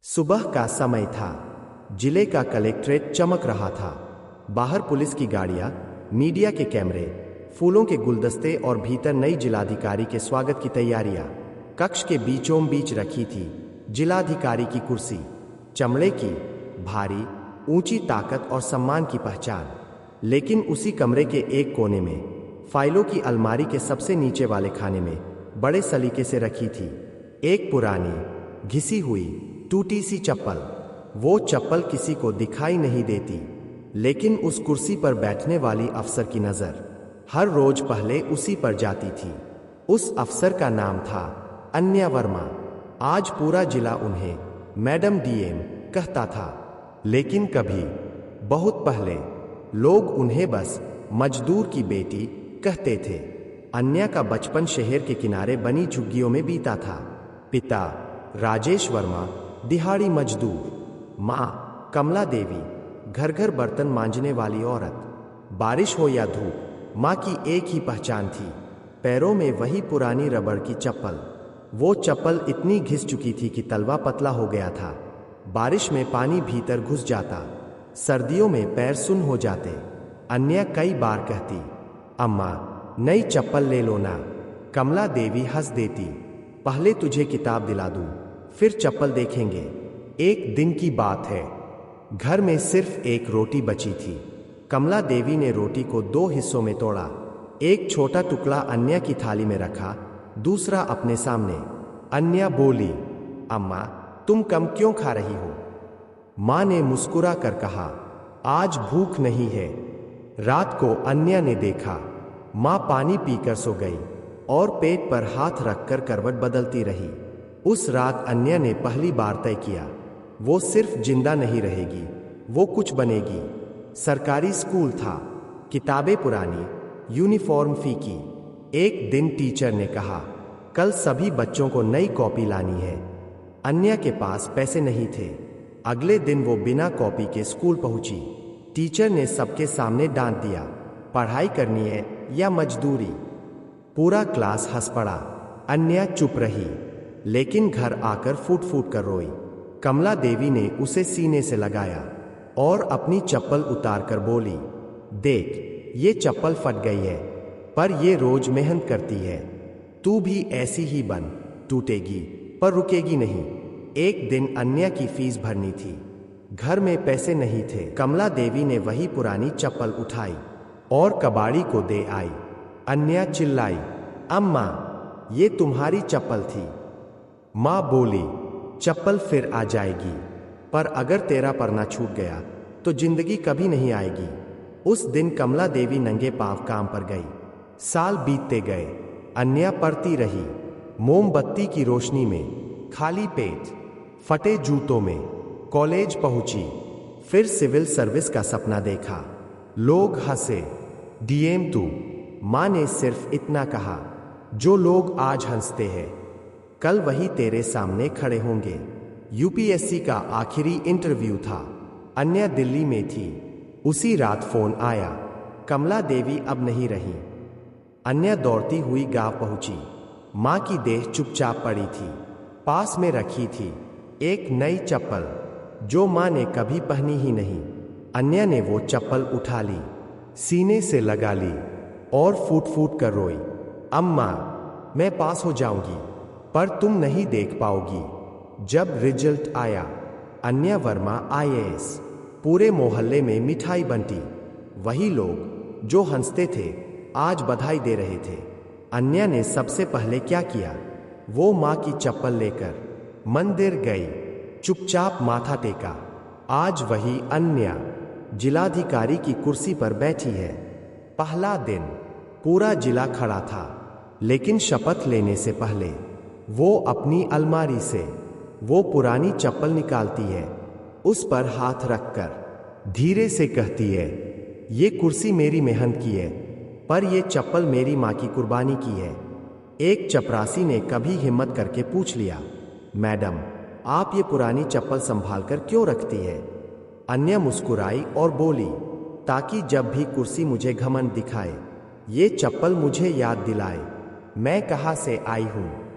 सुबह का समय था। जिले का कलेक्ट्रेट चमक रहा था। बाहर पुलिस की गाड़ियां, मीडिया के कैमरे, फूलों के गुलदस्ते और भीतर नई जिलाधिकारी के स्वागत की तैयारियां। कक्ष के बीचों बीच रखी थी जिलाधिकारी की कुर्सी, चमड़े की, भारी, ऊंची, ताकत और सम्मान की पहचान। लेकिन उसी कमरे के एक कोने में, फाइलों की अलमारी के सबसे नीचे वाले खाने में, बड़े सलीके से रखी थी एक पुरानी, घिसी हुई, टूटी सी चप्पल। वो चप्पल किसी को दिखाई नहीं देती, लेकिन उस कुर्सी पर बैठने वाली अफसर की नजर हर रोज पहले उसी पर जाती थी। उस अफसर का नाम था अन्या वर्मा। आज पूरा जिला उन्हें मैडम डीएम कहता था, लेकिन कभी बहुत पहले लोग उन्हें बस मजदूर की बेटी कहते थे। अन्या का बचपन शहर के किनारे बनी झुग्गियों में बीता था। पिता राजेश वर्मा दिहाड़ी मजदूर, माँ कमला देवी घर घर बर्तन मांजने वाली औरत। बारिश हो या धूप, माँ की एक ही पहचान थी, पैरों में वही पुरानी रबड़ की चप्पल। वो चप्पल इतनी घिस चुकी थी कि तलवा पतला हो गया था। बारिश में पानी भीतर घुस जाता, सर्दियों में पैर सुन्न हो जाते। अन्या कई बार कहती, अम्मा नई चप्पल ले लो ना। कमला देवी हंस देती, पहले तुझे किताब दिला दूं, फिर चप्पल देखेंगे। एक दिन की बात है, घर में सिर्फ एक रोटी बची थी। कमला देवी ने रोटी को दो हिस्सों में तोड़ा, एक छोटा टुकड़ा अन्या की थाली में रखा, दूसरा अपने सामने। अन्या बोली, अम्मा तुम कम क्यों खा रही हो? माँ ने मुस्कुरा कर कहा, आज भूख नहीं है। रात को अन्या ने देखा, माँ पानी पीकर सो गई और पेट पर हाथ रखकर करवट बदलती रही। उस रात अन्या ने पहली बार तय किया, वो सिर्फ जिंदा नहीं रहेगी, वो कुछ बनेगी। सरकारी स्कूल था, किताबें पुरानी, यूनिफॉर्म फीकी। एक दिन टीचर ने कहा, कल सभी बच्चों को नई कॉपी लानी है। अन्या के पास पैसे नहीं थे। अगले दिन वो बिना कॉपी के स्कूल पहुंची। टीचर ने सबके सामने डांट दिया, पढ़ाई करनी है या मजदूरी? पूरा क्लास हंस पड़ा। अन्या चुप रही, लेकिन घर आकर फूट फूट कर रोई। कमला देवी ने उसे सीने से लगाया और अपनी चप्पल उतार कर बोली, देख ये चप्पल फट गई है, पर ये रोज मेहनत करती है। तू भी ऐसी ही बन, टूटेगी पर रुकेगी नहीं। एक दिन अन्या की फीस भरनी थी, घर में पैसे नहीं थे। कमला देवी ने वही पुरानी चप्पल उठाई और कबाड़ी को दे आई। अन्या चिल्लाई, अम्मा ये तुम्हारी चप्पल थी। माँ बोली, चप्पल फिर आ जाएगी, पर अगर तेरा परना छूट गया तो जिंदगी कभी नहीं आएगी। उस दिन कमला देवी नंगे पांव काम पर गई। साल बीतते गए, अन्या पढ़ती रही, मोमबत्ती की रोशनी में, खाली पेट, फटे जूतों में। कॉलेज पहुंची, फिर सिविल सर्विस का सपना देखा। लोग हंसे, डीएम तू। माँ ने सिर्फ इतना कहा, जो लोग आज हंसते हैं कल वही तेरे सामने खड़े होंगे। यूपीएससी का आखिरी इंटरव्यू था। अन्या दिल्ली में थी। उसी रात फोन आया, कमला देवी अब नहीं रही। अन्या दौड़ती हुई गांव पहुंची। माँ की देह चुपचाप पड़ी थी। पास में रखी थी एक नई चप्पल, जो माँ ने कभी पहनी ही नहीं। अन्या ने वो चप्पल उठा ली, सीने से लगा ली और फूट फूट कर रोई, अम्मा मैं पास हो जाऊंगी, पर तुम नहीं देख पाओगी। जब रिजल्ट आया, अन्या वर्मा आईएएस। पूरे मोहल्ले में मिठाई बंटी। वही लोग जो हंसते थे आज बधाई दे रहे थे। अन्या ने सबसे पहले क्या किया? वो माँ की चप्पल लेकर मंदिर गई, चुपचाप माथा टेका। आज वही अन्या जिलाधिकारी की कुर्सी पर बैठी है। पहला दिन, पूरा जिला खड़ा था, लेकिन शपथ लेने से पहले वो अपनी अलमारी से वो पुरानी चप्पल निकालती है, उस पर हाथ रखकर धीरे से कहती है, ये कुर्सी मेरी मेहनत की है, पर ये चप्पल मेरी माँ की कुर्बानी की है। एक चपरासी ने कभी हिम्मत करके पूछ लिया, मैडम आप ये पुरानी चप्पल संभाल कर क्यों रखती है? अन्या मुस्कुराई और बोली, ताकि जब भी कुर्सी मुझे घमंड दिखाए, ये चप्पल मुझे याद दिलाए मैं कहाँ से आई हूँ।